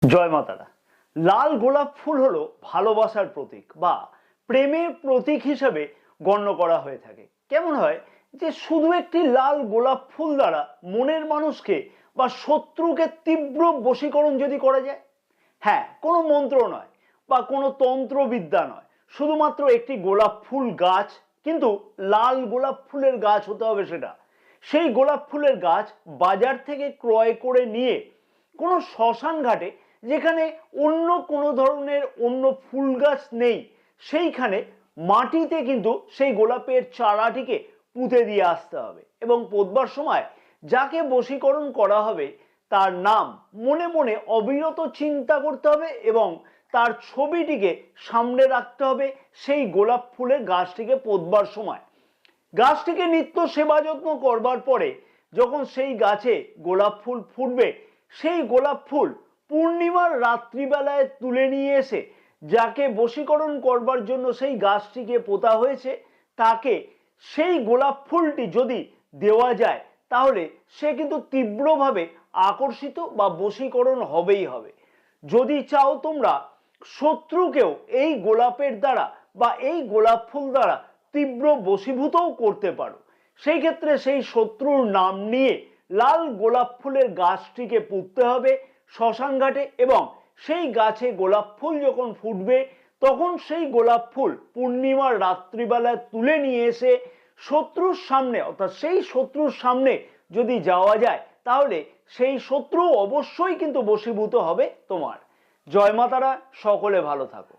জয় মাতারা। লাল গোলাপ ফুল হলো ভালোবাসার প্রতীক বা প্রেমের প্রতীক হিসেবে গণ্য করা হয়ে থাকে। কেমন হয় যে শুধু একটি লাল গোলাপ ফুল দ্বারা মনের মানুষকে বা শত্রুকে তীব্র বশীকরণ যদি করা যায়। হ্যাঁ, কোনো মন্ত্র নয় বা কোনো তন্ত্রবিদ্যা নয়, শুধুমাত্র একটি গোলাপ ফুল গাছ, কিন্তু লাল গোলাপ ফুলের গাছ হতে হবে সেটা। সেই গোলাপ ফুলের গাছ বাজার থেকে ক্রয় করে নিয়ে কোনো শ্মশান ঘাটে, যেখানে অন্য কোনো ধরনের অন্য ফুল গাছ নেই, সেইখানে মাটিতে কিন্তু সেই গোলাপের চারাটিকে পুঁতে দিয়ে আসতে হবে এবং পোঁতবার সময় যাকে বশীকরণ করা হবে তার নাম মনে মনে অবিরত চিন্তা করতে হবে এবং তার ছবিটিকে সামনে রাখতে হবে সেই গোলাপ ফুলের গাছটিকে পোঁতবার সময়। গাছটিকে নিত্য সেবা যত্ন করবার পরে যখন সেই গাছে গোলাপ ফুল ফুটবে, সেই গোলাপ ফুল পূর্ণিমার রাত্রিবেলায় তুলে নিয়ে এসে যাকে বশীকরণ করবার জন্য সেই গাছটিকে পোতা হয়েছে তাকে সেই গোলাপ ফুলটি যদি দেওয়া যায়, তাহলে সে কিন্তু তীব্রভাবে আকর্ষিত বা বশীকরণ হবেই হবে। যদি চাও তোমরা শত্রুকেও এই গোলাপের দ্বারা বা এই গোলাপ ফুল দ্বারা তীব্র বশীভূতও করতে পারো, সেই ক্ষেত্রে সেই শত্রুর নাম নিয়ে লাল গোলাপ ফুলের গাছটিকে পুঁততে হবে শ্মশান ঘাটে এবং সেই গাছে গোলাপ ফুল যখন ফুটবে তখন সেই গোলাপ ফুল পূর্ণিমার রাত্রিবেলায় তুলে নিয়ে এসে শত্রুর সামনে, অর্থাৎ সেই শত্রুর সামনে যদি যাওয়া যায়, তাহলে সেই শত্রু অবশ্যই কিন্তু বশীভূত হবে তোমার। জয় মাতারা, সকলে ভালো থাকো।